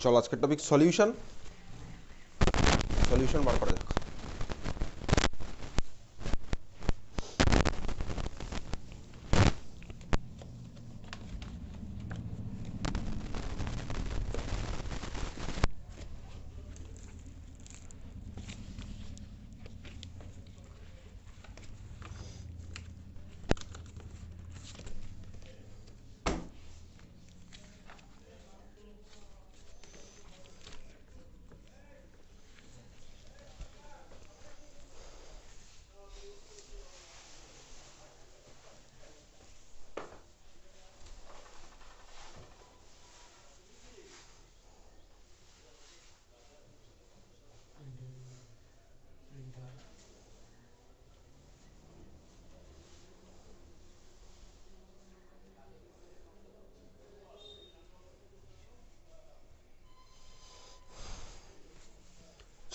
চলো আজকের topic solution বার করা যাক।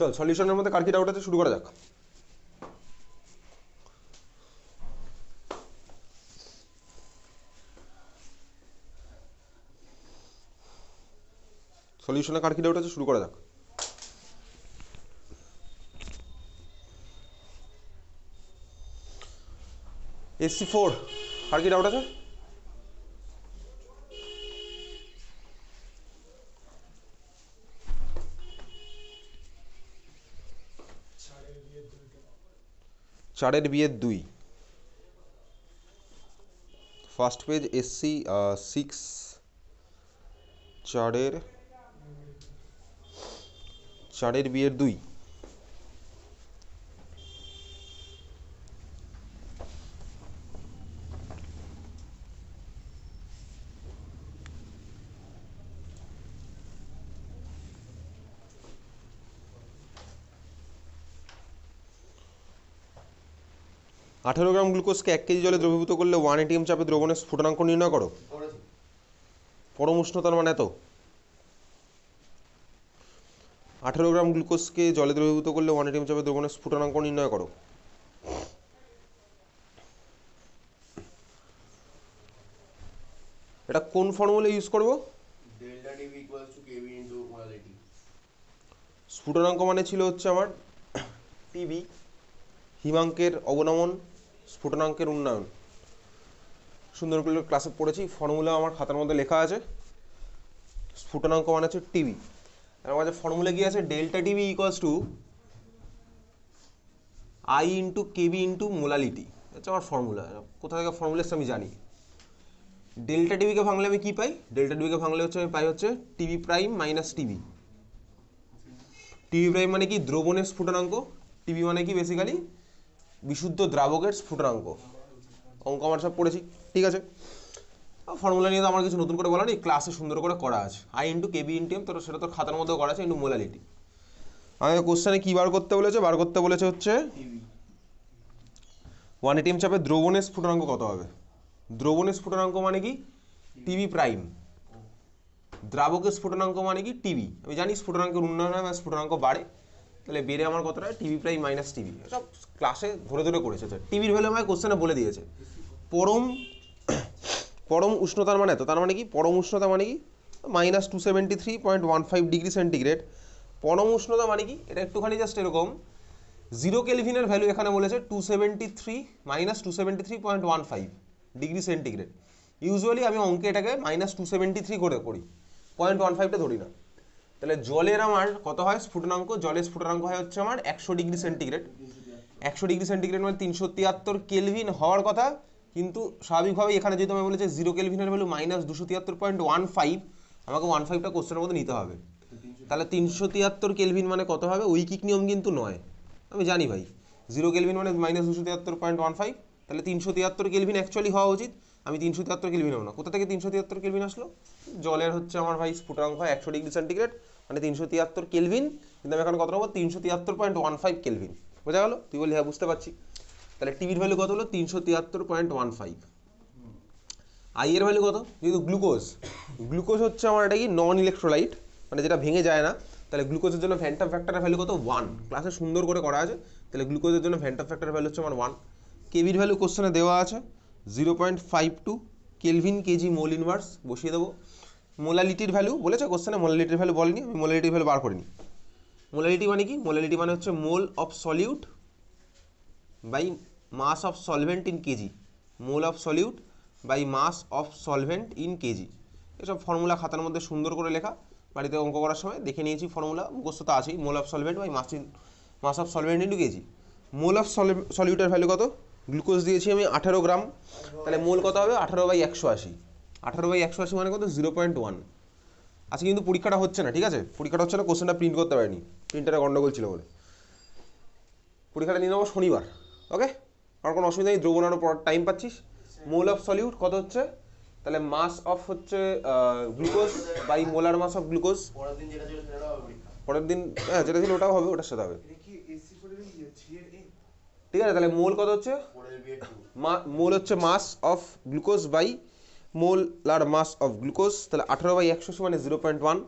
চল সলিউশনের মধ্যে কার কি ডাউট আছে শুরু করা যাক। সলিউশনে কার কি ডাউট আছে শুরু করা যাক। SC4 কার কি ডাউট আছে? চারের বিয়ের 2 ফার্স্ট পেজ SC6 চারের বিয়ের 2। আঠেরো গ্রাম গ্লুকোজকে 1 কেজি জলে দ্রবীভূত করলে 1 ATM চাপে দ্রবণের স্ফুটনাঙ্ক নির্ণয় করো। পরম উষ্ণতার মান এত। 18 গ্রাম গ্লুকোজকে জলে দ্রবীভূত করলে 1 ATM চাপে দ্রবণের স্ফুটনাঙ্ক নির্ণয় করো। এটা কোন ফর্মুলা ইউজ করব? Delta TV equals to KV into molarity. স্ফুটনাঙ্ক মানে ছিল হচ্ছে আমার টিবি, হিমাঙ্কের অবনমন, স্ফুটনাঙ্কের উন্নয়ন। সুন্দর করে ক্লাসে পড়েছি, ফর্মুলা আমার খাতার মধ্যে লেখা আছে। স্ফুটনাঙ্ক মানে হচ্ছে টিবি, আর আমার ফর্মুলা কি আছে? Delta TB equals to I into KB into molality. এটা আমার ফর্মুলা। কোথা থেকে ফর্মুলা আমি জানি। ডেল্টা টিবিকে ভাঙলে আমি কি পাই? ডেল্টা টিবিকে ভাঙলে হচ্ছে আমি পাই হচ্ছে TB prime minus TB. TB prime মানে কি? দ্রবণের স্ফুটনাঙ্ক। টিবি মানে কি? বেসিক্যালি বিশুদ্ধ দ্রাবকের স্ফুটনাঙ্ক। অঙ্ক আমার সব পড়েছি, ঠিক আছে। ফর্মুলা নিয়ে তো আমার কিছু নতুন করে বলা নেই, ক্লাসে সুন্দর করে করা আছে। I into KB into m, তোর সেটা তোর খাতার মধ্যেও করা আছে, ইন্টু মোলালিটি। আমাকে কোশ্চেনে কী বার করতে বলেছে? বার করতে বলেছে হচ্ছে 1 ATM চাপে দ্রবণের স্ফুটনাঙ্ক কত হবে। দ্রবণের স্ফুটনাঙ্ক মানে কি? TB prime. দ্রাবকের স্ফুটনাঙ্ক মানে কি? টিবি। আমি জানি স্ফুটনাঙ্কের উন্নয়ন হয়, স্ফুটনাঙ্ক বাড়ে, তাহলে বেড়ে আমার কতটা? TB prime minus TB. সব ক্লাসে ধরে ধরে করেছে। টিবির ভ্যালু আমাকে কোশ্চেনে বলে দিয়েছে। পরম উষ্ণতার মানে এত। তার মানে কি? পরম উষ্ণতা মানে কি? -273.15 ডিগ্রি সেন্টিগ্রেড। পরম উষ্ণতা মানে কি? এটা একটুখানি জাস্ট এরকম, 0 কেলভিনের ভ্যালু এখানে বলেছে 273 ডিগ্রি সেন্টিগ্রেড। ইউজুয়ালি আমি অঙ্কে এটাকে -273 করে করি, 0.15টা ধরি না। তাহলে জলের আমার কত হয় স্ফুটনাঙ্ক? জলের স্ফুটনাঙ্ক হয় হচ্ছে আমার 100 ডিগ্রি সেন্টিগ্রেড। 100 ডিগ্রি সেন্টিগ্রেড মানে 373 কেলভিন হওয়ার কথা, কিন্তু স্বাভাবিকভাবেই এখানে যেহেতু আমি বলেছি 0 কেলভিনের ভ্যালু -273.15, আমাকে 15টা কোশ্চেনের মধ্যে নিতে হবে। তাহলে 373 কেলভিন মানে কত হবে? ঐকিক নিয়ম কিন্তু নয়, আমি জানি ভাই। 0 কেলভিন মানে -273.15, তাহলে 373 কেলভিন অ্যাকচুয়ালি হওয়া উচিত। আমি 373 কেলভিন হবো না। কোথা থেকে 373 কেলভিন আসলো? জলের হচ্ছে আমার ভাই স্ফুটনাঙ্ক হয় 100 ডিগ্রি সেন্টিগ্রেড, মানে 373 কেলভিন, কিন্তু আমি এখানে কত নেবো? 373.15 কেলভিন। বোঝা গেল? তুই বলি হ্যাঁ বুঝতে পারছি। তাহলে টিভির ভ্যালু কত হলো? 373.15। আই এর ভ্যালু কত? যেহেতু গ্লুকোজ হচ্ছে আমার এটা কি নন ইলেকট্রোলাইট, মানে যেটা ভেঙে যায় না, তাহলে গ্লুকোজের জন্য ভ্যান্টাম ফ্যাক্টরের ভ্যালু কত? 1। ক্লাসে সুন্দর করে করা আছে। তাহলে গ্লুকোজের জন্য ভ্যান্টাম ফ্যাক্টরের ভ্যালু হচ্ছে আমার 1। কেবির ভ্যালু কোশ্চেনে দেওয়া আছে 0.52 কেলভিন কেজি মোল ইনভার্স, বসিয়ে দেবো। মোলালিটির ভ্যালু বলেছে কোশ্চেনে, মোলালিটির ভ্যালু বলেনি, আমি মোলালিটির ভ্যালু বার করিনি। মোলালিটি মানে কি? মোলালিটি মানে হচ্ছে mole of solute by mass of solvent in KG, mole of solute by mass of solvent in KG. এসব ফর্মুলা খাতার মধ্যে সুন্দর করে লেখা, বাড়িতে অঙ্ক করার সময় দেখে নিয়েছি ফর্মুলা, মুখস্থ তো আছেই। Mole of solvent by mass of solvent into KG. Mole of সলিউটের ভ্যালু কত? গ্লুকোজ দিয়েছি আমি 18 গ্রাম, তাহলে মোল কত হবে? 18/180। 18/180 মানে কত? 0.1। আজকে কিন্তু পরীক্ষাটা হচ্ছে না, ঠিক আছে? পরীক্ষাটা হচ্ছে না, কোশ্চেনটা প্রিন্ট করতে পারিনি, প্রিন্টারে গন্ডগোল ছিল বলে। পরীক্ষাটা নিয়ে নেবো শনিবার, ওকে? আর কোনো অসুবিধা নেই, দ্রবণ আরও পড়ার টাইম পাচ্ছিস। মোল অফ সলিউট কত হচ্ছে? তাহলে মাস অফ হচ্ছে glucose by molar mass of glucose. পরের দিন যেটা ছিল সেটাও হবে পরীক্ষা। পরের দিন হ্যাঁ যেটা ছিল ওটাও হবে, ওটার সাথে হবে, ঠিক আছে? তাহলে মোল কত হচ্ছে? মোল হচ্ছে mass of glucose by molar mass of glucose, তাহলে 18/180 মানে 0.1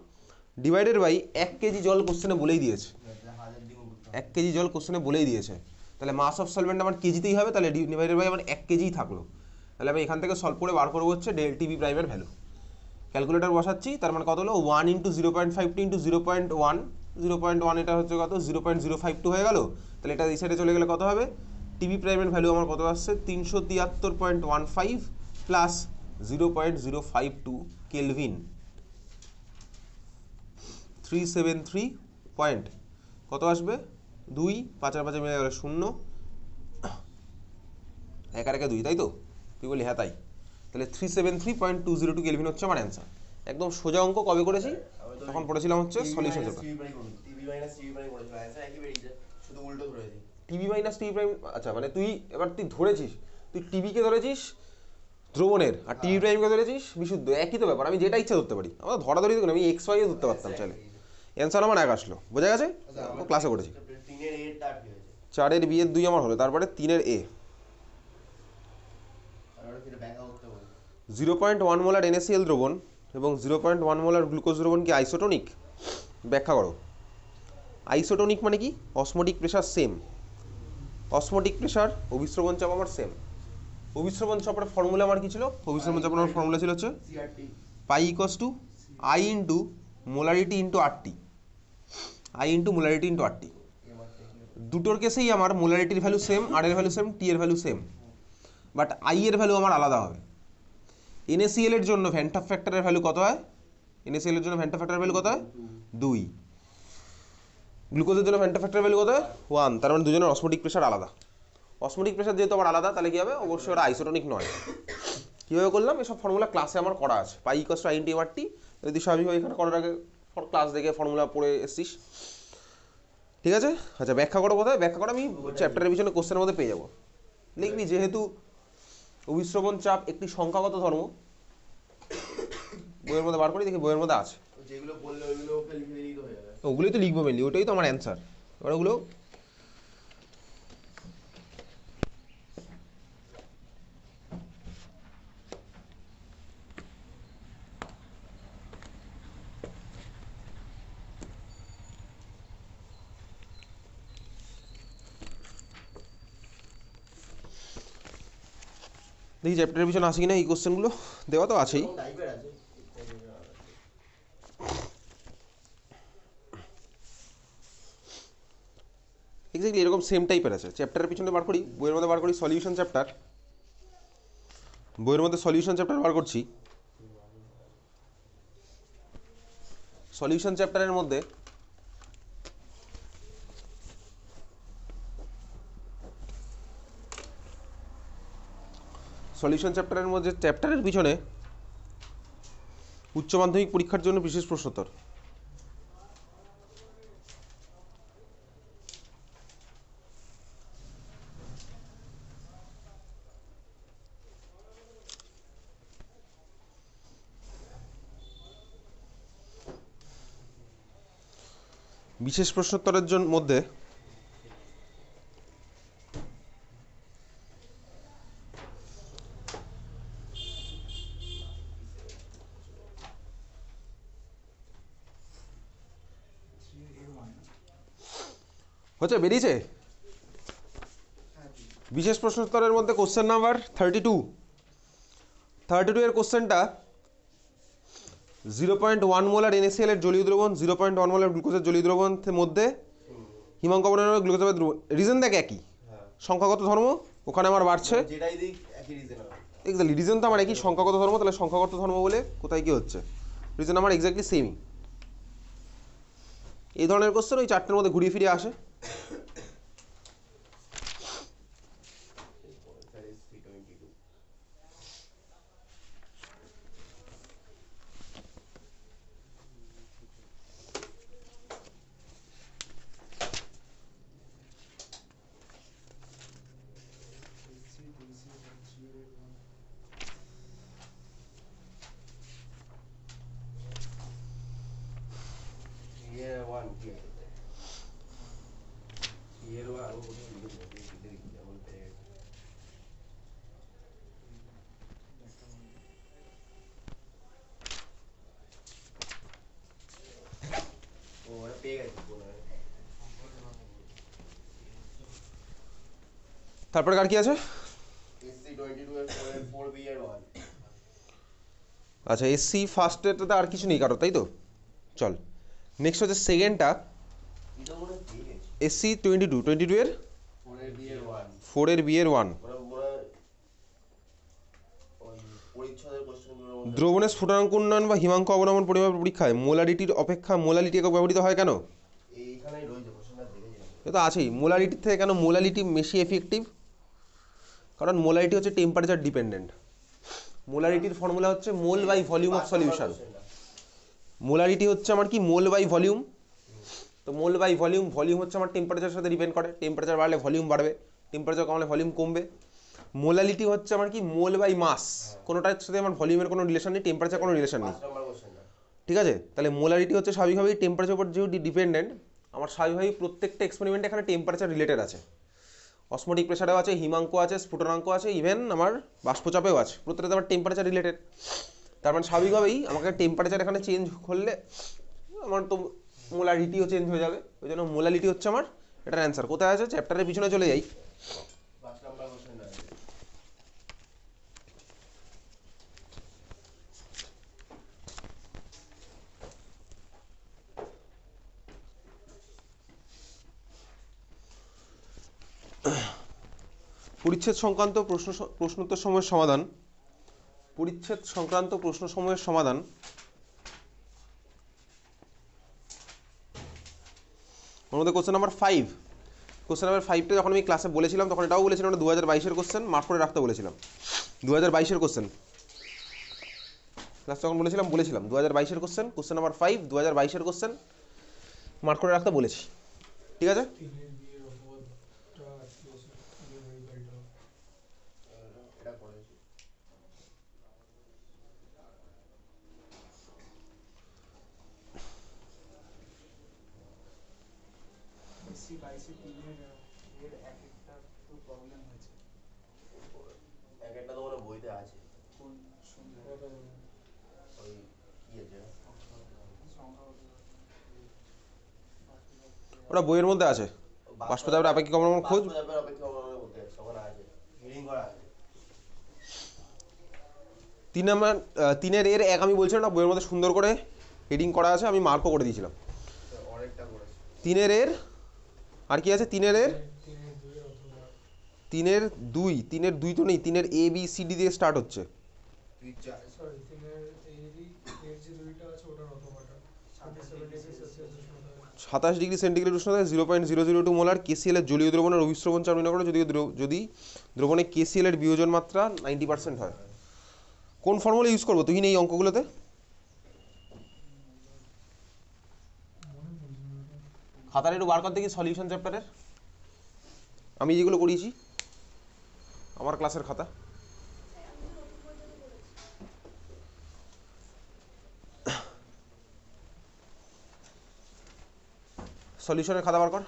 ডিভাইডেড বাই 1 কেজি জল কোশ্চেনে বলেই দিয়েছে। 1 কেজি জল কোশ্চেনে বলেই দিয়েছে, তাহলে মাস অফ সলভেন্ট আমার কেজিতেই হবে, তাহলে ডিভাইডেড বাই আমার 1 কেজিই থাকলো। তাহলে আমি এখান থেকে সলভ করে বার করবো হচ্ছে টিভি প্রাইমের ভ্যালু। ক্যালকুলেটার বসাচ্ছি, তার মানে কত হলো? 1 × 0.52 × 0.1, 0.1 এটা হচ্ছে কত? 0.052 হয়ে গেল। তাহলে এটা এই সাইডে চলে গেলে কত হবে? টিভি প্রাইমের ভ্যালু আমার কত আসছে? 373.15 প্লাস 0.052 কেলভিন, 373 পয়েন্ট কত আসবে? 2, 5 আর 5 মিলে গেলে 0, 1 আর 1 2, তাই তো? তুই বলি হ্যাঁ তাই। তাহলে 373.202 কেলভিন হচ্ছে আমার অ্যান্সার। একদম সোজা অঙ্ক, কবে করেছি? তখন পড়েছিলাম হচ্ছে solution chapter. TV minus TV prime, আচ্ছা মানে তুই ধরেছিস, তুই টিভিকে ধরেছিস দ্রবণের, আর টিভি প্রাইমকে ধরেছিস বিশুদ্ধ, একই তো ব্যাপার। আমি যেটা ইচ্ছা ধরতে পারি, আমার ধরাধরি দেখুন, আমি এক্স ওয়াইও ধরতে পারতাম চাইলে। অ্যান্সার আমার 1 আসলো, বোঝা গেছে? ক্লাসে করেছি। 4-এর বি এর 2 আমার হলো, তারপরে 3-এর এ। 0.1 মোলার NaCl দ্রবণ এবং 0.1 মোলার গ্লুকোজ দ্রবণ কি আইসোটোনিক? ব্যাখ্যা করো। আইসোটোনিক মানে কি? Osmotic pressure same, osmotic pressure অভিস্রবণ চাপ আমার সেম। অভিস্রবণ চাপের ফর্মুলা আমার কি ছিল? অভিস্রবণ চাপের আমার ফর্মুলা ছিল হচ্ছে pi equals to I into molarity into RT, I into molarity into RT. দুটোর কেসেই আমার মোলারিটির ভ্যালু সেম, আর এর ভ্যালু সেম, টি এর ভ্যালু সেম, বাট আই এর ভ্যালু আমার আলাদা হবে। NaCl এর জন্য ভ্যান্ট অফ ফ্যাক্টরের ভ্যালু কত হয়? NaCl এর জন্য ভ্যান্ট অফ ফ্যাক্টরের ভ্যালু কত হয়? 2। গ্লুকোজের জন্য ভ্যান্ট অফ ফ্যাক্টরের ভ্যালু কত হয়? 1। তার মানে দুজনের অসমোটিক প্রেশার আলাদা। অসমোটিক প্রেশার যেহেতু আমার আলাদা, তাহলে কি হবে? অবশ্যই ওরা আইসোটোনিক নয়। কীভাবে করলাম? এসব ফর্মুলা ক্লাসে আমার করা আছে। Pi equals to I into RT, যদি স্বাভাবিকভাবে এখানে করার আগে ক্লাস দেখে ফর্মুলা পড়ে এসছিস, ঠিক আছে? আচ্ছা ব্যাখ্যা করো কোথায়? ব্যাখ্যা করো আমি চ্যাপ্টারের পিছনে কোশ্চেনের মধ্যে পেয়ে যাবো। লিখবি যেহেতু অভিস্রবণ চাপ একটি সংখ্যাগত ধর্ম, বইয়ের মধ্যে বার করি, দেখি বইয়ের মধ্যে আছে। যেগুলো বললে ওইগুলো ওকে লিখে দিলেই তো হয়ে যাবে। ওগুলোই তো লিখবো মেনলি, ওটাই তো আমার অ্যান্সার। এবার ওগুলো দেখি চ্যাপ্টারের পিছনে আসি কিনা। এই কোশ্চেনগুলো দেওয়া তো আছেই। টাইপের আছে। এক্স্যাক্টলি এরকম সেম টাইপের আছে। চ্যাপ্টারের পিছনে বার করি, বইয়ের মধ্যে বার করি সলিউশন চ্যাপ্টার, বইয়ের মধ্যে সলিউশন চ্যাপ্টার বার করছি। সলিউশন চ্যাপ্টারের মধ্যে চ্যাপ্টারের পিছনে উচ্চ মাধ্যমিক পরীক্ষার জন্য বিশেষ প্রশ্নোত্তর। বিশেষ প্রশ্নোত্তরের মধ্যে হচ্ছে বেরিয়েছে বিশেষ প্রশ্নোত্তরের মধ্যে কোশ্চেন নাম্বার 32 এর কোশ্চেনটা 0.1 মোলার NaCl এর জলীয় দ্রবণ, 0.1 মোলার গ্লুকোজের জলীয় দ্রবণের মধ্যে হিমাঙ্ক অবনয়নের গ্লুকোজের দ্রবণ। রিজন দেখ একই, হ্যাঁ সংখ্যাগত ধর্ম ওখানে আমার বাড়ছে। যেটাই দিক একই রিজন হবে। এক্স্যাক্টলি রিজন তো আমার একই, সংখ্যাগত ধর্ম, তাহলে সংখ্যাগত ধর্ম বলে কোথায় কি হচ্ছে, রিজন আমার এক্স্যাক্টলি সেমই। এই ধরনের কোশ্চেন ওই চারটের মধ্যে ঘুরিয়ে ফিরিয়ে আসে। That is 322. Year one কি আছে? Year one আমি কোথাও লিখে দেবো, লিখে দিচ্ছি, আমার পেয়ে গেছে। ও এটা পেয়ে গেছি মনে হয়। তারপরে কার কি আছে? SC22 এর 4B এর 1 আচ্ছা এসসি ফার্স্টেরটাতে আর কিছু নেই কারো, তাই তো? চল নেক্সট হচ্ছে সেকেন্ডটা, এটা মনে হয় পেয়ে গেছি। SC22 এর 4B এর 1 4 এর 1 ওরা ওই পরিচ্ছদের কোশ্চেনগুলোর মধ্যে দ্রবণের স্ফুটনাঙ্ক উন্নয়ন বা হিমাঙ্ক অবনমন পরিমাপ পরীক্ষায় মোলারিটির অপেক্ষা মোলালিটি একক ব্যবহৃত হয় কেন? এইখানেই রয়েছে কোশ্চেনটা দেখেছিলাম। এ তো আছেই, মোলারিটির থেকে কেন মোলালিটি বেশি এফেক্টিভ? কারণ মোলারিটি হচ্ছে টেম্পারেচার ডিপেন্ডেন্ট। মোলারিটির ফর্মুলা হচ্ছে mole by volume of solution. Molarity হচ্ছে আমার কি মোল বাই ভলিউম, তো মোল বাই ভলিউম, ভলিউম হচ্ছে আমার টেম্পারেচারের সাথে ডিপেন্ড করে, টেম্পারেচার বাড়লে ভলিউম বাড়বে, টেম্পারেচার কমলে ভলিউম কমবে। মোলালিটি হচ্ছে আমার কি মোল বাই মাস, কোনোটার সাথে আমার ভলিউমের কোনো রিলেশন নেই, টেম্পারেচার কোনো রিলেশন নেই, 5 নাম্বার কোশ্চেনটা ঠিক আছে? তাহলে মোলারিটি হচ্ছে স্বাভাবিকভাবেই টেম্পারেচার উপর যেহেতু ডিপেন্ডেন্ট, আমার স্বাভাবিকভাবেই প্রত্যেকটা এক্সপেরিমেন্টে এখানে টেম্পারেচার রিলেটেড আছে, অসমোটিক প্রেসারেও আছে, হিমাঙ্ক আছে, স্ফুটনাঙ্ক আছে, ইভেন আমার বাষ্পচাপেও আছে, প্রত্যেকটা আমার টেম্পারেচার রিলেটেড। তার মানে স্বাভাবিকভাবেই আমাকে টেম্পারেচার এখানে চেঞ্জ করলে আমার তো মোলারিটিও চেঞ্জ হয়ে যাবে, ওই জন্য মোলারিটি হচ্ছে আমার এটার অ্যান্সার। কোথায় আছে? চ্যাপ্টারের পিছনে চলে যাই। 5 নাম্বার কোশ্চেনটা আছে। পরিচ্ছেদ সংক্রান্ত প্রশ্নোত্তর সময়ের সমাধান, পরিচ্ছেদ সংক্রান্ত প্রশ্ন সময়ের সমাধান। ওর মধ্যে কোশ্চেন নাম্বার 5, কোশ্চেন নাম্বার 5টা যখন আমি ক্লাসে বলেছিলাম তখন এটাও বলেছিলাম, ওটা 2022-এর কোশ্চেন, মার্ক করে রাখতে বলেছিলাম। 2022-এর কোশ্চেন ক্লাস যখন বলেছিলাম 2022-এর কোশ্চেন, কোশ্চেন নাম্বার 5 2022-এর কোশ্চেন, মার্ক করে রাখতে বলেছি, ঠিক আছে? এটা করেছি। এসসি বাইসি তিনের এর এক একটা তো প্রবলেম হয়েছে। এক একটা তো মনে হয় বইতে আছে। কোন শুনতে ওই কি আছে সংখ্যা ওটা বইয়ের মধ্যে আছে, বাষ্পচাপের আপেক্ষিক অবনমন খোঁজ। বাষ্পচাপের অপেক্ষা অবনমন করতে আছে, ওখানে আছে হিডিং করা আছে। 3 নাম্বার 3-এর এর 1 আমি বলছিলাম না, বইয়ের মধ্যে সুন্দর করে হেডিং করা আছে, আমি মার্কও করে দিয়েছিলাম। অনেকটা করেছে। 3-এর এর আর কি আছে? 3-এর এর 3-এর 2 তো নেই, 3-এর ABCD দিয়ে স্টার্ট হচ্ছে। তুই যা সরি তিনের এর যে দুইটা আছে ওটার অথবাটা 27 ডিগ্রি সেন্টিগ্রেড উষ্ণতায় 0.002 মোলার KCl এর জলীয় দ্রবণের অভিস্রবণ চাপ নির্ণয় করো যদি দ্রবণে KCl এর বিয়োজন মাত্রা 90% হয়। কোন ফর্মুলা ইউজ করবো তুই এই অঙ্কগুলোতে? খাতার একটু বার কর দেখি সলিউশন চ্যাপ্টারের, আমি যেগুলো করিয়েছি আমার ক্লাসের খাতা। সলিউশনের খাতা বার কর।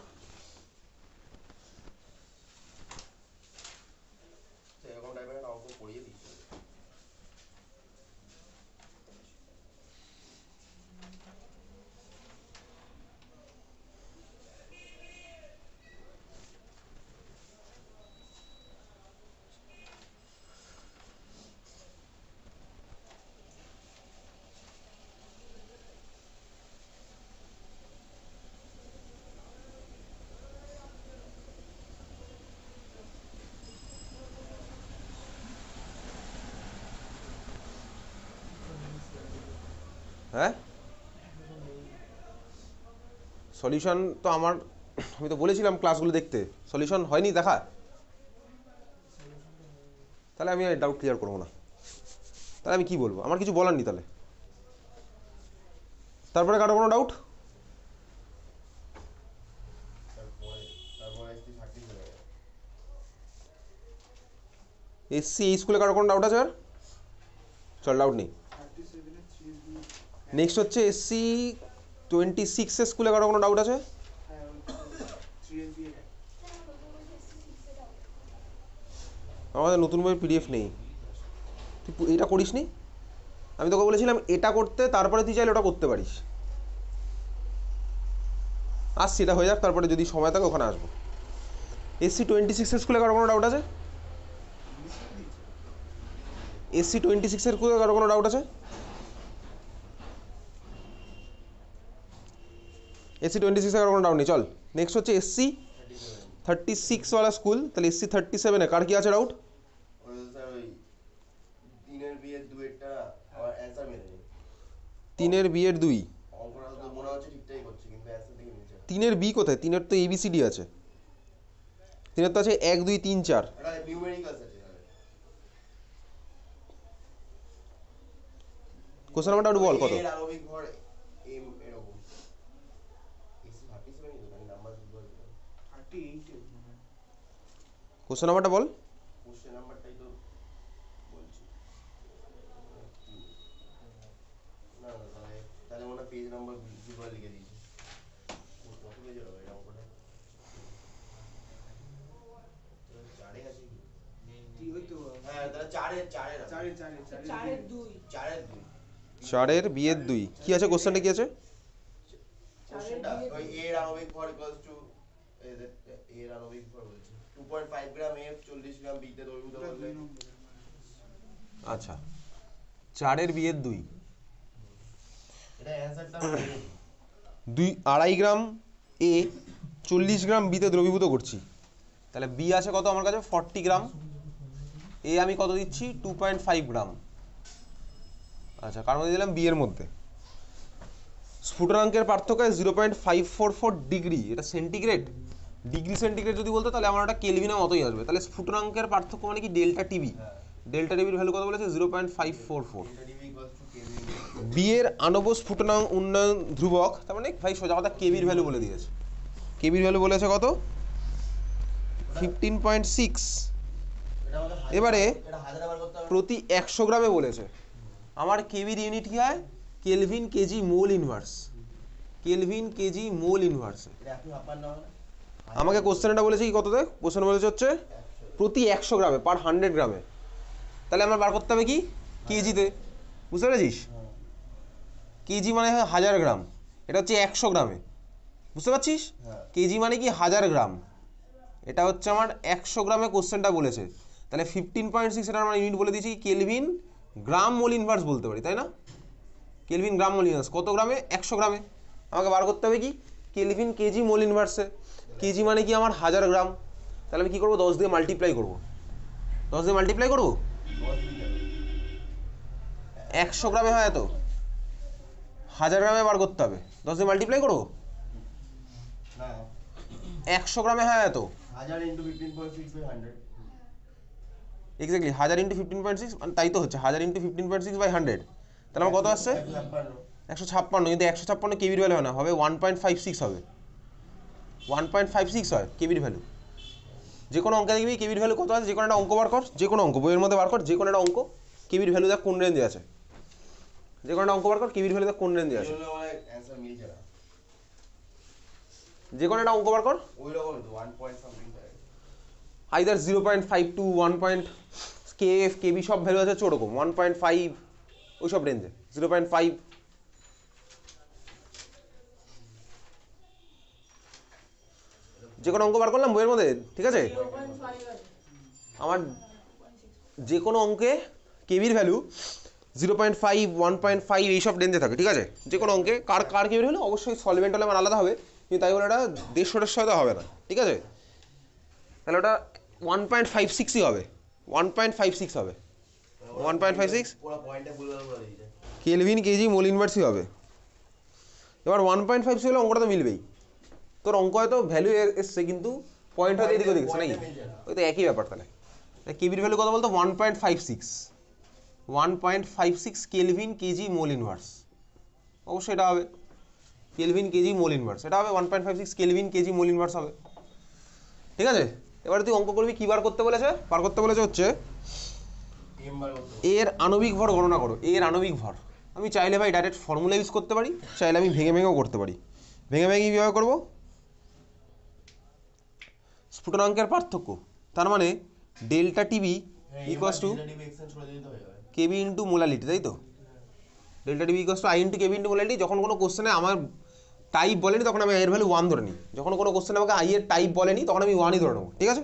এরকম টাইপের একটা অঙ্ক পড়িয়ে দিচ্ছি। হ্যাঁ সলিউশন তো আমার, আমি তো বলেছিলাম ক্লাসগুলো দেখতে, সলিউশন হয়নি দেখা, তাহলে আমি ডাউট ক্লিয়ার করবো না, তাহলে আমি কি বলবো, আমার কিছু বলার নেই তাহলে। তারপরে কারো কোনো ডাউট? এসসি এই স্কুলে কারো কোনো ডাউট আছে আর? চল ডাউট নেই। 37 এর 3 বি নেক্সট হচ্ছে এসসি 26 এর স্কুলে কারো কোনো ডাউট আছে? হ্যাঁ 3 এর বি আমাদের নতুন বইয়ের পিডিএফ নেই, তুই এটা করিস নি? আমি তোকে বলেছিলাম এটা করতে, তারপরে তুই চাইলে ওটা করতে পারিস। আসছি, এটা হয়ে যাক, তারপরে যদি সময় থাকে ওখানে আসবো। এসসি 26 এর স্কুলে কারো কোনো ডাউট আছে? এসসি 26 এর স্কুলে কারো কোনো ডাউট আছে? এসসি 26 এ কারো কোনো ডাউট নেই, চল নেক্সট হচ্ছে এসসি 36 वाला স্কুল। তাহলে এসসি 37 এ কার কি আছে ডাউট? তিনের বিয়ের দুয়েরটা আমার অ্যান্সার মেলে নেই। 3 এর বি এর 2, অঙ্কটা তো মনে হচ্ছে ঠিকঠাকই করছে কিন্তু অ্যান্সার থেকে নিচে 3 এর বি কোথায়? 3 এর তো এবিসিডি আছে, 3 এর তো আছে 1 2 3 4। এটা নিউমেরিক্যালস আছে এখানে। কোশ্চেন নাম্বারটা একটু বল কত? এর আণবিক ভর এম এরকম এসি 37 তো মানে নাম্বার বল 38 এর মনে হয়। কোশ্চেন নাম্বারটা বল। কোশ্চেন নাম্বারটাই তো বলছি। না না তাহলে তাহলে মনে পেজ নাম্বার ভুল লিখে দিয়েছি। কত পেজ হবে এটা অঙ্কটা? চারে আছে কি? কি ওই তো হ্যাঁ তাহলে চারের 4 এর 2 চারের 2 4 এর বি এর 2 কি আছে? কোশ্চেনটা কি আছে? কোশ্চেনটা ওই এর আণবিক ভর ইকুয়ালস টু এর আণবিক ভর বলছে 2.5 গ্রাম এফ 40 গ্রাম বি তে দ্রবীভূত করলে আচ্ছা 4 এর বি এর 2, এটা অ্যানসারটা 2.5 গ্রাম এ 40 গ্রাম বিতে দ্রবীভূত করছি, তাহলে বি আছে কত আমার কাছে? 40 গ্রাম, এ আমি কত দিচ্ছি? 2.5 গ্রাম। আচ্ছা কার মধ্যে দিলাম? বি এর মধ্যে। স্ফুটনাঙ্কের পার্থক্য 0.544 ডিগ্রি, এটা সেন্টিগ্রেড, ডিগ্রি সেন্টিগ্রেড যদি বলতো তাহলে আমার একটা কেলভিনের মতোই আসবে। তাহলে স্ফুটনাঙ্কের পার্থক্য মানে কি? ডেল্টা টিভি, ডেল্টা টিভির ভ্যালু কত বলেছে? 0.544। এটা DB equals to KV B এর আণব স্ফুটনাঙ্ক উন্নয়ন ধ্রুবক, তার মানে ভাই সোজা কথা কেবির ভ্যালু বলে দিয়েছে। কেবির ভ্যালু বলেছে কত? 15.6। এটা আমাদের এবারে এটা হাজার বার করতে হবে প্রতি 100 গ্রামে বলেছে। আমার কেবির ইউনিট কি হয়? Kelvin KG mole inverse, kelvin KG mole ইনভার্সে। এটা একটু হাফার না হবে আমাকে কোশ্চেনটা বলেছে কি কততে? কোশ্চেন বলেছে হচ্ছে প্রতি 100 গ্রামে, পার 100 গ্রামে। তাহলে আমার বার করতে হবে কি? কেজিতে, বুঝতে পেরেছিস? কেজি মানে হয় 1000 গ্রাম, এটা হচ্ছে 100 গ্রামে, বুঝতে পারছিস? হ্যাঁ। কেজি মানে কি 1000 গ্রাম, এটা হচ্ছে আমার 100 গ্রামে কোশ্চেনটা বলেছে। তাহলে 15.6 এটা আমরা ইউনিট বলে দিয়েছি কেলভিন গ্রাম মোল ইনভার্স বলতে পারি, তাই না? কেলভিন গ্রাম মোল ইনভার্স কত গ্রামে? 100 গ্রামে। আমাকে বার করতে হবে কি? Kelvin KG mole ইনভার্সে। কেজি মানে কি আমার 1000 গ্রাম, তাহলে আমি কী করবো? 10 দিয়ে মাল্টিপ্লাই করবো, 10 দিয়ে মাল্টিপ্লাই করবো, 100 গ্রামে হয় এত, 1000 গ্রামে বার করতে হবে, 10 দিয়ে মাল্টিপ্লাই করবো, না 100 গ্রামে হয় এত, 1000 ইনটু 15.6/100 এক্স্যাক্টলি 1000 ইন্টু 15.6, মানে তাই তো হচ্ছে 1000 ইন্টু 15.6/100। তাহলে আমার কত আসছে? 156। কিন্তু 156 কেবির ভ্যালু হয় না, হবে 1.56 হবে, 1.56 হয় কেবির ভ্যালু। যে কোনো অঙ্কে দেখবি কেবির ভ্যালু কত আছে, যে কোনো একটা অঙ্ক বার কর, যে কোনো অঙ্ক বইয়ের মধ্যে বার কর, যে কোনো একটা অঙ্ক কেবির ভ্যালু দেখ কোন রেঞ্জে আছে, যে কোনো একটা অঙ্ক বার কর কেবির ভ্যালু দেখ কোন রেঞ্জে আছে, এগুলো মানে অ্যানসার মিলছে না যে কোনো একটা অঙ্ক বার কর, ওই রকম তো 1 point something either 0.52 1 point KF KB সব ভ্যালু আছে ওরকম 1.5 ওই সব রেঞ্জে 0.5। যে কোনো অঙ্ক বার করলাম বইয়ের মধ্যে, ঠিক আছে? আমার যে কোনো অঙ্কে কেবির ভ্যালু 0.5 1.5 এইসব রেঞ্জে থাকে, ঠিক আছে? যে কোনো অঙ্কে কার কার কেবির ভ্যালু অবশ্যই সলভেন্ট হলে আমার আলাদা হবে, কিন্তু তাই বলে ওটা 150 হবে না, ঠিক আছে? তাহলে ওটা 1.56ই হবে, 1.56 হবে, 1.56। পুরো পয়েন্টটা ভুল করে দিয়েছে কেলভিন কেজি মোল ইনভার্সই হবে। এবার 1.5 হলে অঙ্কটা তো মিলবেই, তোর অঙ্ক হয়তো ভ্যালু এসছে কিন্তু পয়েন্ট হয়তো এদিকে ওদিকে নাকি, ওই তো একই ব্যাপার। তাহলে কেবির ভ্যালু কত বলতো 1.56 কেলভিন কেজি মোল ইনভার্স, অবশ্যই এটা হবে কেলভিন কেজি মোল ইনভার্স, এটা হবে 1.56 কেলভিন কেজি মোল ইনভার্স হবে। ঠিক আছে, এবারে তুই অঙ্ক করবি, কী বার করতে বলেছে? বার করতে বলেছে হচ্ছে এর আণবিক ভর গণনা করো। এর আণবিক ভর আমি চাইলে ভাই ডাইরেক্ট ফর্মুলা ইউজ করতে পারি, চাইলে আমি ভেঙে ভেঙেও করতে পারি। ভেঙে ভেঙে কীভাবে করবো? স্ফুটনাঙ্কের পার্থক্য, তার মানে delta TB equals to KB into molality, তাই তো? Delta TB equals to I into KB into molality. যখন কোনো কোশ্চেনে আমার টাইপ বলেনি তখন আমি আই এর ভ্যালু 1 ধরে নিই, যখন কোনো কোশ্চেনে আমাকে আই এর টাইপ বলেনি তখন আমি 1ই ধরে নেবো। ঠিক আছে,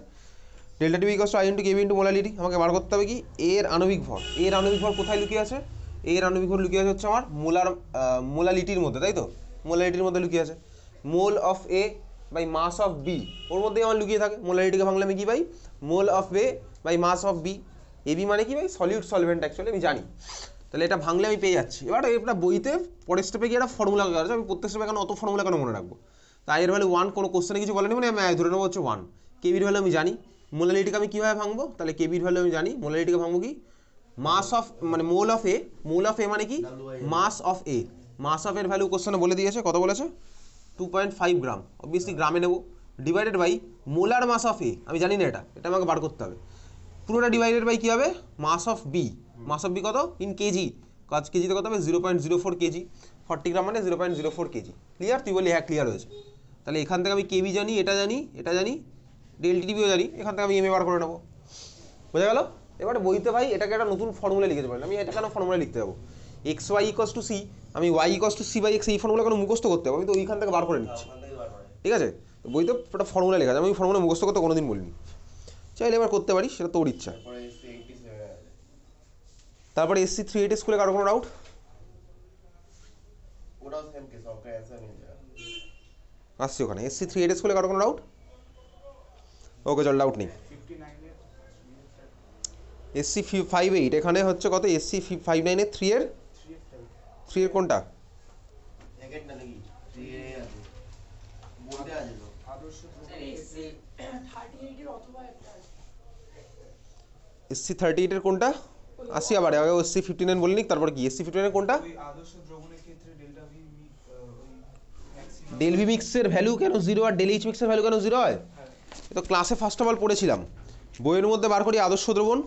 delta TB equals to I into KB into molality. আমাকে বার করতে হবে কি এর আণবিক ভর। এর আণবিক ভর কোথায় লুকিয়ে আছে? এর আণবিক ভর লুকিয়ে আছে হচ্ছে আমার মোলালিটির মধ্যে, তাই তো? মোলালিটির মধ্যে লুকিয়ে আছে। Mole of A by mass of B, ওর মধ্যেই আমার লুকিয়ে থাকে। মোলালিটিকে ভাঙলে আমি কি পাই? Mole of A by mass of B. A B মানে কি ভাই? সলিউট সলভেন্ট, অ্যাকচুয়ালি আমি জানি। তাহলে এটা ভাঙলে আমি পেয়ে যাচ্ছি। এবার এটা বইতে পরের স্টেপে গিয়ে একটা ফর্মুলা আছে, আমি প্রত্যেক স্টেপে কেন অত ফর্মুলা কেন মনে রাখবো? তাই এর ভ্যালু 1, কোনো কোশ্চেনে কিছু বলেনি মানে আমি ধরে নেবো হচ্ছে 1। কেবির ভ্যালু আমি জানি। মোলালিটিকে আমি কীভাবে ভাঙবো? তাহলে কেবির ভ্যালু আমি জানি, মোলালিটিকে ভাঙবো কি মাস অফ, মানে মোল অফ এ। মোল অফ এ মানে কি? মাস অফ এ। মাস অফ এর ভ্যালু কোশ্চেনে বলে দিয়েছে, কত বলেছে? 2.5 গ্রাম, অবভিয়াসলি গ্রামে নেবো। Divided by molar mass of A, আমি জানি না, এটা আমাকে বার করতে হবে। পুরোটা ডিভাইডেড বাই কী হবে? Mass of B. Mass of B কত? In KG. কাজ কেজিতে কত হবে? 0.04 কেজি। 40 গ্রাম মানে 0.04 কেজি। ক্লিয়ার? তুই বলি হ্যাঁ ক্লিয়ার হয়েছে। তাহলে এখান থেকে আমি কেবি জানি, এটা জানি, ডেল্টা টিবিও জানি, এখান থেকে আমি এমএ বার করে নেবো। বোঝা গেল? এবারে বইতে ভাই এটাকে একটা নতুন ফর্মুলা লিখতে পারেন। আমি এটা কেন ফর্মুলা লিখতে যাবো? X Y equals to C, আমি Y equals to C by X, এই ফর্মুলা কেন মুখস্থ করতে হবে? আমি তো ওইখান থেকে বার করে নিচ্ছি। ঠিক আছে, বইতে একটা ফর্মুলা লেখা আছে, আমি ফর্মুলা মুখস্থ করতে কোনোদিন বলিনি। চাইলে এবার করতে পারিস, সেটা তোর ইচ্ছা। তারপরে SC 380 স্কুলে কারো কোনো ডাউট? আসছি ওখানে। SC 380 স্কুলে কারো কোনো ডাউট? ওকে চল, ডাউট নেই। SC 58 এখানে হচ্ছে কত? SC 59 এর 3 এর কোনটা? SC 38 এর কোনটা? আসি আবার আগে SC 59 বলে নিক, তারপর কি SC 59 এর কোনটা? আদর্শ দ্রবণের ক্ষেত্রে ডেল্টা ভি ডেল ভি মিক্সের ভ্যালু কেন 0 আর ডেল এইচ মিক্সের ভ্যালু কেন 0 হয়? তো ক্লাসে ফার্স্ট অফ অল পড়েছিলাম। বইয়ের মধ্যে বার করি আদর্শ দ্রবণ।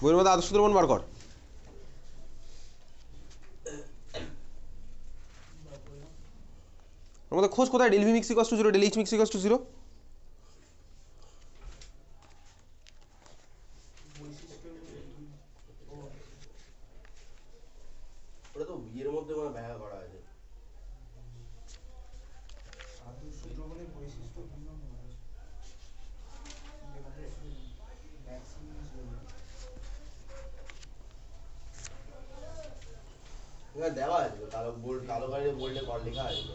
বইয়ের মধ্যে আদর্শ দ্রবণ বার কর। ওর মধ্যে খোঁজ কোথায়? Del V mix equals to 0, del H mix equals to 0। ওটা তো বিয়ের মধ্যে কোনো ব্যাখ্যা করা আছে। আদর্শ দ্রবণের বৈশিষ্ট্য ভিন্ন নয়। এখানে দেওয়া আছে কালো কালিতে বোল্ডে কর লেখা আছে।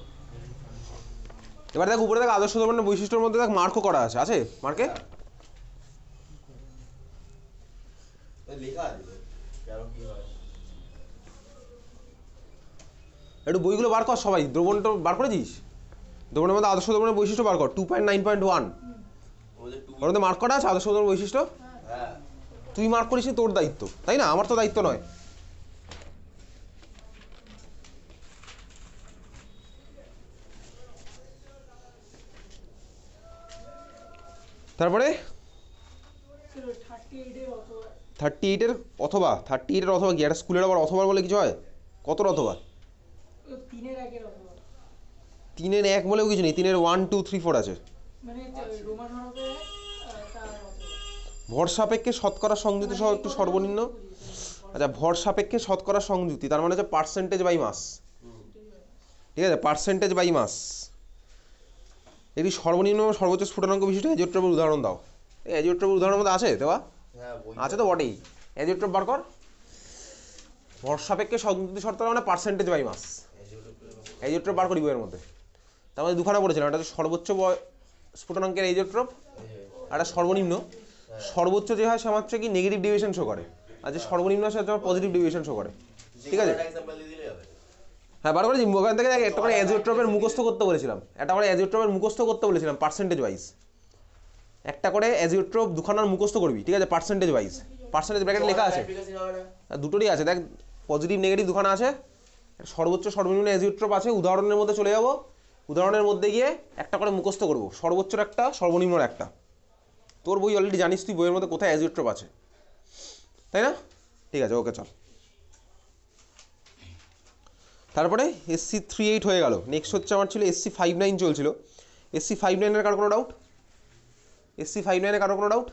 এবার দেখ উপরে দেখ আদর্শ দ্রবণের বৈশিষ্ট্যের মধ্যে দেখ মার্কও করা আছে, আছে মার্কে? লেখা আছে তো কেন কি হয়। একটু বইগুলো বার কর সবাই। দ্রবণটা বার করেছিস? দ্রবণের মধ্যে আদর্শ দ্রবণের বৈশিষ্ট্য বার কর। 2.9.1 ওর মধ্যে মার্ক করা আছে আদর্শ দ্রবণের বৈশিষ্ট্য। হ্যাঁ, তুই মার্ক করিস, তোর দায়িত্ব, তাই না? আমার তো দায়িত্ব নয়। তারপরে 38 এর অথবা 38 এর অথবা কি? একটা স্কুলের আবার অথবা বলে কিছু হয়? কতর অথবা? 3 এর 1 বলেও কিছু নেই। 3 এর 1 2 3 4 আছে। ভর সাপেক্ষে শতকরা সংযুতি সহ একটু সর্বনিম্ন। আচ্ছা, ভর সাপেক্ষে শতকরা সংযুতি তার মানে হচ্ছে পার্সেন্টেজ বাই মাস। ঠিক আছে, পার্সেন্টেজ বাই মাস। এটি সর্বনিম্ন সর্বোচ্চ স্ফুটনাঙ্ক বিশিষ্ট অ্যাজিওট্রপের উদাহরণ দাও। এই অ্যাজিওট্রপের উদাহরণের মধ্যে আছে দেওয়া? আছে তো বটেই। অ্যাজিওট্রপ বার কর। ভর সাপেক্ষে সংযুতি শর্ত মানে পার্সেন্টেজ বাই মাস। অ্যাজিওট্রপ বার করি বইয়ের মধ্যে। তার মধ্যে দুখানা পড়েছিলাম, একটা হচ্ছে সর্বোচ্চ স্ফুটনাঙ্কের এজিওট্রপ, আর একটা সর্বনিম্ন। সর্বোচ্চ যে হয় সে আমার হচ্ছে কি নেগেটিভ ডেভিয়েশন শো করে, আর যে সর্বনিম্ন সে হচ্ছে পজিটিভ ডেভিয়েশন শো করে। ঠিক আছে, এক্সাম্পল দিয়ে দিলে হবে। হ্যাঁ বার করে ওখান থেকে একটা করে এজিওট্রপের মুখস্থ করতে বলেছিলাম, একটা করে এজিওট্রপের মুখস্থ করতে বলেছিলাম পার্সেন্টেজ ওয়াইজ। একটা করে এজিওট্রপ দুখানার মুখস্থ করবি, ঠিক আছে, পার্সেন্টেজ ওয়াইজ। পার্সেন্টেজ ব্র্যাকেটে লেখা আছে, দুটোরই আছে, দেখ পজিটিভ নেগেটিভ দুখানা আছে, সর্বোচ্চ সর্বনিম্ন এজিওট্রপ আছে। উদাহরণের মধ্যে চলে যাব, উদাহরণের মধ্যে গিয়ে একটা করে মুখস্থ করবো, সর্বোচ্চর একটা, সর্বনিম্নর একটা। তোর বই অলরেডি জানিস তুই বইয়ের মধ্যে কোথায় এজিওট্রপ আছে, তাই না? ঠিক আছে, ওকে চল। তারপরে SC 38 হয়ে গেল। নেক্সট হচ্ছে আমার ছিল SC 59 চলছিল। SC 59 কারো কোনো ডাউট? SC 59 কারো কোনো ডাউট?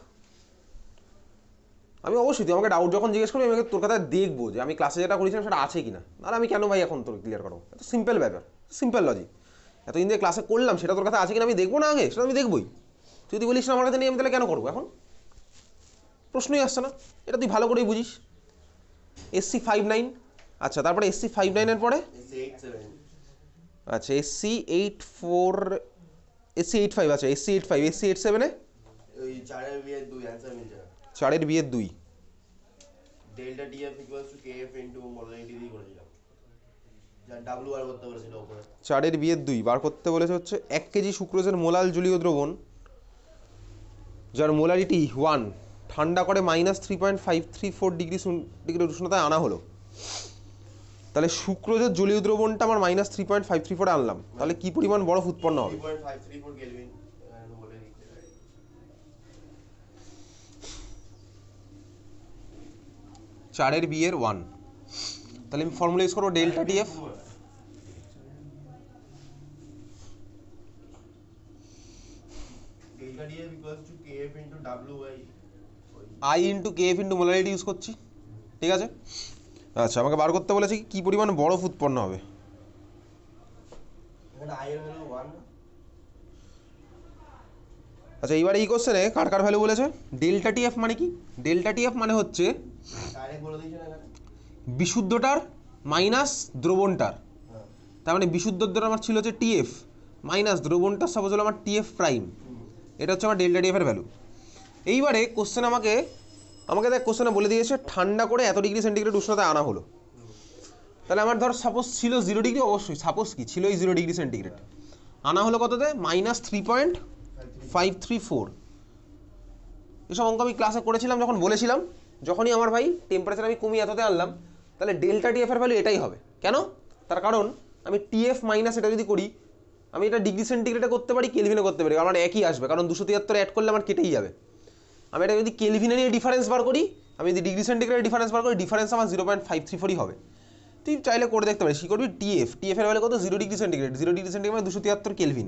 আমি অবশ্যই, তুই আমাকে ডাউট যখন জিজ্ঞেস করবি আমি তোর কথা দেখবো যে আমি ক্লাসে যেটা করেছিলাম সেটা আছে কিনা, নাহলে আমি কেন ভাই এখন তোর ক্লিয়ার করবো? এত সিম্পল ব্যাপার, সিম্পল লজিক। এতদিন যে ক্লাসে করলাম সেটা তোর কাছে আছে কিনা আমি দেখবো না, আগে সেটা আমি দেখবোই। তুই যদি বলিস না আমার কাছে নেই, আমি তাহলে কেন করবো? এখন প্রশ্নই আসছে না, এটা তুই ভালো করেই বুঝিস। SC 59, আচ্ছা তারপরে SC 59 পরে আচ্ছা SC 84, SC 85, আচ্ছা SC 85, SC 87 ওই 4 এর বিয়ের 2 आंसर मिल जाएगा। 4 এর বিয়ের 2 ডেল্টা টিএফ kf মডালিটি দিয়ে করেছিলাম, যা ডাব্লিউ আর করতে বলেছিল উপরে। 4 এর বিয়ের 2 বার করতে বলেছে হচ্ছে 1 কেজি সুক্রোজের মোলাল জলীয় দ্রবণ যার মোলারিটি 1 ঠান্ডা করে -3.534 ডিগ্রি উষ্ণতায় আনা হলো। তাহলে সুক্রোজের জলীয় দ্রবণটা আমার -3.534 এ আনলাম, তাহলে কি পরিমাণ বরফ উৎপন্ন হবে? 3.534 কেলভিন বলে দিতে পারি। 4 এর বিয়ের 1, তাহলে আমি ফর্মুলা ইউজ করবো delta TF. Delta TF kf wi I into KF into molarity use করছি, ঠিক আছে। আচ্ছা আমাকে বার করতে বলেছে কি পরিমাণ বরফ উৎপন্ন হবে। এখানে i এর ভ্যালু 1। আচ্ছা এইবারে এই কোশ্চেনে কার কার ভ্যালু বলেছে? ডেল্টা টিএফ মানে কি? ডেল্টা টিএফ মানে হচ্ছে ডাইরেক্ট বলে দিয়েছেন এখানে বিশুদ্ধটার মাইনাস দ্রবণটার। হ্যাঁ তার মানে বিশুদ্ধটার আমার ছিল হচ্ছে টিএফ মাইনাস দ্রবণটার সাপোজ হলো আমার টিএফ প্রাইম, এটা হচ্ছে আমার ডেল্টা টিএফ এর ভ্যালু। এইবারে কোশ্চেন আমাকে দেখ কোশ্চেনে বলে দিয়েছে ঠান্ডা করে এত ডিগ্রি সেন্টিগ্রেড উষ্ণতায় আনা হলো। তাহলে আমার ধর সাপোজ ছিল 0 ডিগ্রি, অবশ্যই সাপোজ কি ছিল এই 0 ডিগ্রি সেন্টিগ্রেড, আনা হলো কততে? -3.534। এসব অঙ্ক আমি ক্লাসে করেছিলাম যখন বলেছিলাম, যখনই আমার ভাই টেম্পারেচার আমি কমিয়ে এততে আনলাম, তাহলে ডেল্টা টিএফ এর ভ্যালু এটাই হবে। কেন? তার কারণ আমি টিএফ মাইনাস এটা যদি করি, আমি এটা ডিগ্রি সেন্টিগ্রেডে করতে পারি, কেলভিনে করতে পারি, আমার একই আসবে, কারণ 273 অ্যাড করলে আমার কেটেই যাবে। আমি এটা যদি কেলভিনে নিয়ে ডিফারেন্স বার করি, আমি যদি ডিগ্রি সেন্টিগ্রেডে ডিফারেন্স বার করি, ডিফারেন্স আমার 0.534ই হবে। তুই চাইলে করে দেখতে পারিস। কী করবি? টিএফ এর ভ্যালু কত? 0 ডিগ্রি সেন্টিগ্রেড, 0 ডিগ্রি সেন্টিগ্রেড মানে 273 কেলভিন।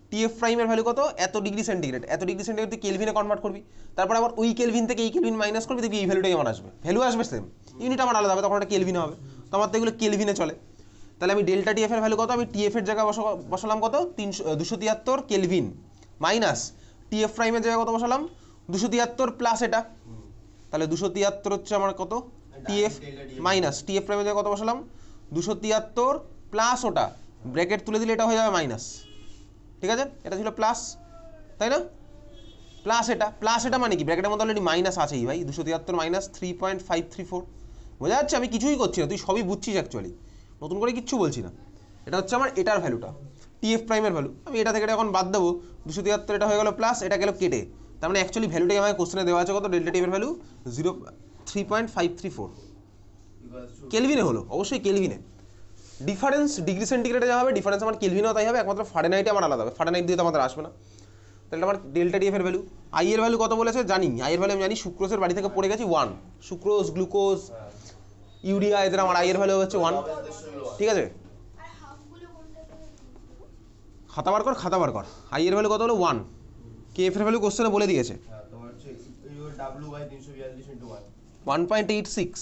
টিএফ প্রাইমের ভ্যালু কত? এত ডিগ্রি সেন্টিগ্রেড, এত ডিগ্রি সেন্টিগ্রেড তুই কেলভিনে কনভার্ট করবি, তারপর আবার ওই কেলভিন থেকে এই কেলভিন মাইনাস করবি, দেখবি এই ভ্যালুটাই আমার আসবে। ভ্যালু আসবে সেম, ইউনিট আমার আলাদা হবে, তখন একটা কেলভিনে হবে। তো আমার তো এগুলো কেলভিনে চলে। তাহলে আমি ডেল্টা টিএফ এর ভ্যালু কত? আমি টিএফ এর জায়গায় বসালাম কত? 273 কেলভিন মাইনাস টিএফ প্রাইমের জায়গায় কত বসালাম? 273 প্লাস এটা, তাহলে 273 হচ্ছে আমার কত? টিএফ মাইনাস টিএফ প্রাইমের জায়গায় কত বসালাম? 273 প্লাস ওটা, ব্র্যাকেট তুলে দিলে এটা হয়ে যাবে মাইনাস, ঠিক আছে। এটা ছিল প্লাস, তাই না? প্লাস এটা মানে কি? ব্র্যাকেটের মধ্যে অলরেডি মাইনাস আছেই ভাই, 273 মাইনাস 3.534। বোঝা যাচ্ছে? আমি কিছুই করছি না, তুই সবই বুঝছিস অ্যাকচুয়ালি, নতুন করে কিচ্ছু বলছি না। এটা হচ্ছে আমার এটার ভ্যালুটা, টিএফ প্রাইমের ভ্যালু। আমি এটা থেকে এখন বাদ দেবো, 273 এটা হয়ে গেল প্লাস, এটা গেল কেটে। তার মানে অ্যাকচুয়ালি ভ্যালুটাই আমাকে কোশ্চেনে দেওয়া আছে কত? ডেল্টা টিএফ এর ভ্যালু 3.534 কেলভিনে হলো, অবশ্যই কেলভিনে। ডিফারেন্স ডিগ্রি সেন্টিগ্রেডে যা হবে, ডিফারেন্স আমার কেলভিনেও তাই হবে, একমাত্র ফারেনহাইটে আমার আলাদা হবে, ফারেনহাইট দিয়ে তো আমাদের আসবে না। তাহলে আমার ডেল্টা টিএফ এর ভ্যালু, আই এর ভ্যালু কত বলেছে জানি, আই এর ভ্যালু আমি জানি, সুক্রোজের বাড়ি থেকে পড়ে গেছি 1, সুক্রোজ, গ্লুকোজ, ইউরিয়া, এদের আমার আই এর ভ্যালু হচ্ছে 1, ঠিক আছে। খাতা বার কর, আই এর ভ্যালু কত হলো? 1। কেএফ এর ভ্যালু কোশ্চেনে বলে দিয়েছে, হ্যাঁ তোমার হচ্ছে wi 342 * 1 1.86।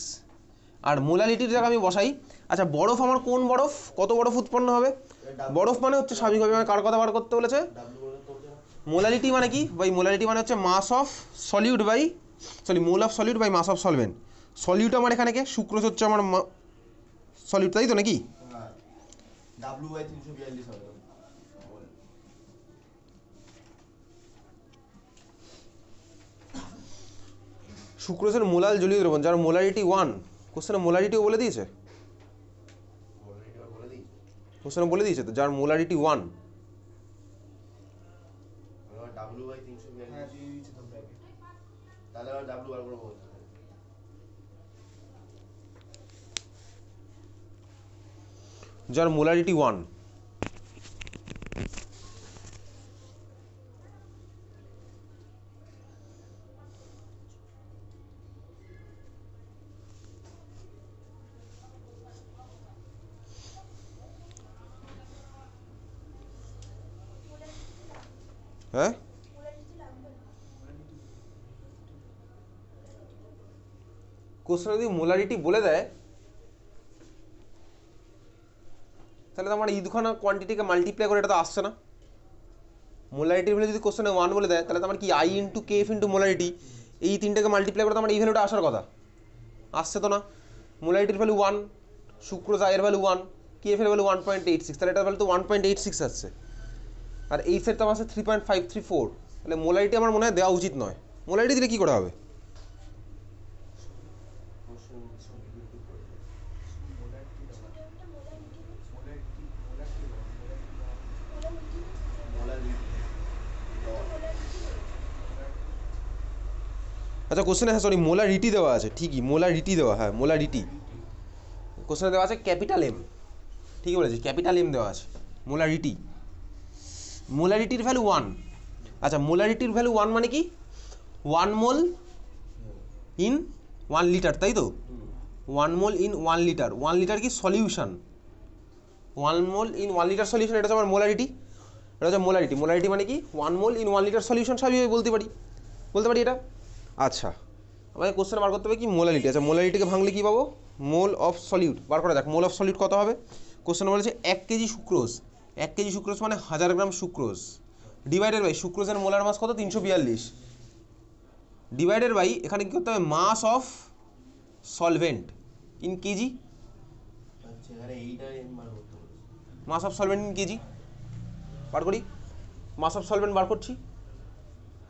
আর মোলালিটির জায়গা আমি বসাই। আচ্ছা বরফ আমার কোন বরফ, কত বরফ উৎপন্ন হবে? বরফ মানে হচ্ছে স্বাভাবিকভাবে আমার কার কথা বার করতে বলেছে? মোলালিটি মানে কি ভাই? মোলালিটি মানে হচ্ছে mass of solute by mole of solute by mass of solvent. Solute আমার এখানে কে? সুক্রোজ হচ্ছে আমার সলিউট, তাই তো নাকি? হ্যাঁ wi 342 হবে। সুক্রোজের মোলাল জলীয় দ্রবণ যার মোলারিটি 1, কোশ্চেনে মোলারিটিও বলে দিয়েছে, অলরেডি বলে দিই কোশ্চেনে বলে দিয়েছে তো, যার মোলারিটি 1। আমার ডাব্লিউ বাই 342 হ্যাঁ দিয়ে দিয়েছে তো ব্র্যাকেট। তাহলে আমার ডাব্লিউ বার করে বলতে হবে। যার মোলারিটি 1, হ্যাঁ কোশ্চেনে যদি মোলারিটি বলে দেয় তাহলে তো আমার এই দুখানা কোয়ান্টিটিকে মাল্টিপ্লাই করে এটা তো আসছে না। মোলারিটির ভ্যালু যদি কোশ্চেনে 1 বলে দেয় তাহলে তো আমার কি I into KF into molarity, এই তিনটাকে মাল্টিপ্লাই করে তো আমার এই ভ্যালুটা আসার কথা, আসছে তো না। মোলারিটির ভ্যালু 1, সুক্রোজ আয়ের ভ্যালু 1, কেএফ এর ভ্যালু 1.86, তাহলে এটার ভ্যালু তো 1.86 আসছে, আর এই সেট তো আমার আছে 3.534, তাহলে মোলারিটি আমার মনে হয় দেওয়া উচিত নয়। মোলারিটি দিলে কী করে হবে? মোলারিটি দেওয়া মোলারিটি আচ্ছা কোশ্চেনে, হ্যাঁ সরি, মোলারিটি দেওয়া আছে ঠিকই, মোলারিটি দেওয়া, হ্যাঁ মোলারিটি কোশ্চেনে দেওয়া আছে ক্যাপিটাল এম, ঠিকই বলেছি, ক্যাপিটাল এম দেওয়া আছে। মোলারিটি, মোলারিটির ভ্যালু 1, আচ্ছা মোলারিটির ভ্যালু 1 মানে কি 1 মোল ইন 1 লিটার, তাই তো? 1 মোল ইন 1 লিটার, 1 লিটার কি solution, 1 mole in 1 litre solution, এটা হচ্ছে আমার মোলারিটি, এটা হচ্ছে মোলারিটি। মোলারিটি মানে কি 1 মোল ইন 1 লিটার সলিউশন, সবই বলতে পারি এটা। আচ্ছা আমাকে কোশ্চেন বার করতে হবে কি মোলারিটি। আচ্ছা মোলারিটিকে ভাঙলে কী পাবো? মোল অফ সলিউট বার করা যাক। মোল অফ সলিউট কত হবে? কোশ্চেন বলেছে 1 কেজি সুক্রোজ, 1 কেজি সুক্রোজ মানে 1000 গ্রাম সুক্রোজ, ডিভাইডেড বাই সুক্রোজের মোলার মাস কত 342, ডিভাইডেড বাই এখানে কী করতে হবে mass of solvent in KG, আচ্ছা এখানে এইটা এম বার করতে হবে। Mass of solvent in KG bar করি, মাস অফ সলভেন্ট বার করছি,